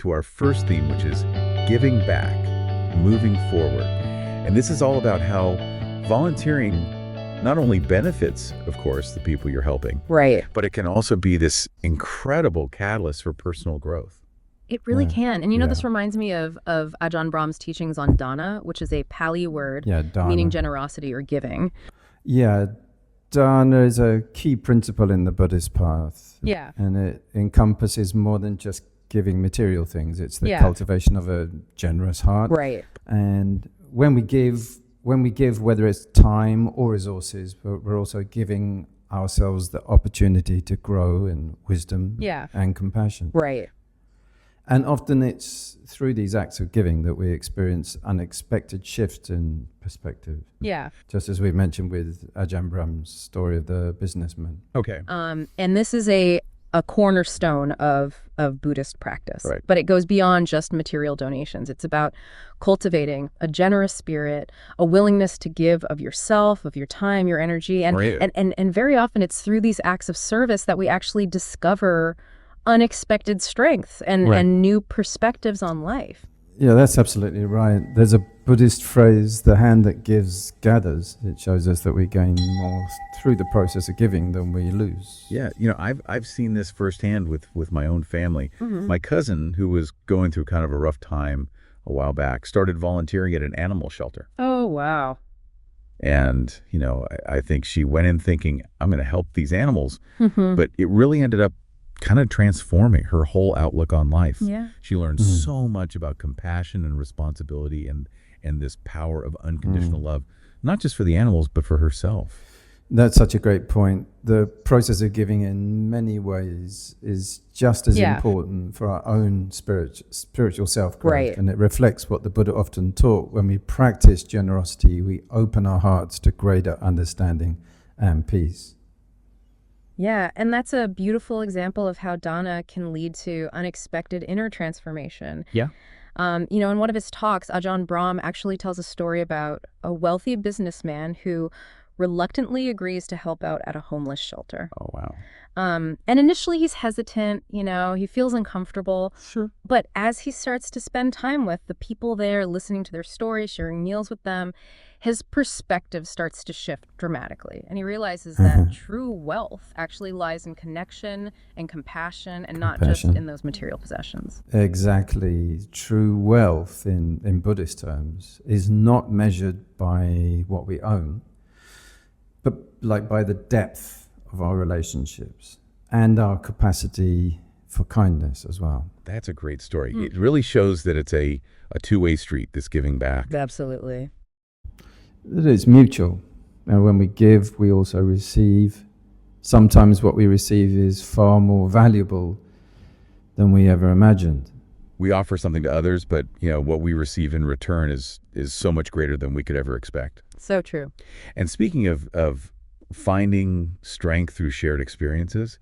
to our first theme, which is giving back, moving forward. And this is all about how volunteering not only benefits, of course, the people you're helping, Right. but it can also be this incredible catalyst for personal growth. It really Yeah. can. And this Yeah. reminds me of Ajahn Brahm's teachings on dana, which is a Pali word Yeah, meaning dana. generosity or giving. Yeah, dana is a key principle in the Buddhist path. Yeah. And it encompasses more than just giving material things. It's the Yeah. cultivation of a generous heart. Right. And when we give, whether it's time or resources, we're also giving ourselves the opportunity to grow in wisdom Yeah. and compassion. Right. And often it's through these acts of giving that we experience unexpected shifts in perspective. Yeah. Just as we mentioned with Ajahn Brahm's story of the businessman. Okay. And this is a cornerstone of Buddhist practice. Right. But it goes beyond just material donations. It's about cultivating a generous spirit, a willingness to give of yourself, of your time, your energy. And, Right. and very often it's through these acts of service that we actually discover unexpected strength and, Right. and new perspectives on life. Yeah, that's absolutely right. There's a Buddhist phrase, the hand that gives gathers. It shows us that we gain more through the process of giving than we lose. Yeah, I've seen this firsthand with my own family. Mhm. My cousin, who was going through kind of a rough time a while back, started volunteering at an animal shelter. Oh, wow. And, I think she went in thinking, I'm going to help these animals. Mhm. But it really ended up kind of transforming her whole outlook on life. Yeah. She learned Mhm. so much about compassion and responsibility and this power of unconditional love, not just for the animals, but for herself. That's such a great point. The process of giving in many ways is just as Yeah. important for our own spiritual self-growth. Right. And it reflects what the Buddha often taught. When we practice generosity, we open our hearts to greater understanding and peace. Yeah, and that's a beautiful example of how dana can lead to unexpected inner transformation. Yeah. In one of his talks, Ajahn Brahm actually tells a story about a wealthy businessman who reluctantly agrees to help out at a homeless shelter. Oh, wow. And initially he's hesitant, he feels uncomfortable. Sure. But as he starts to spend time with the people there, listening to their stories, sharing meals with them, his perspective starts to shift dramatically. And he realizes that true wealth actually lies in connection and compassion and not just Compassion. in those material possessions. Exactly. True wealth in Buddhist terms is not measured by what we own, but like by the depth of our relationships and our capacity for kindness as well. That's a great story. It really shows that it's a two-way street, this giving back. Absolutely. That it's mutual. And when we give, we also receive. Sometimes what we receive is far more valuable than we ever imagined. We offer something to others, but what we receive in return is so much greater than we could ever expect. So true. And speaking of finding strength through shared experiences,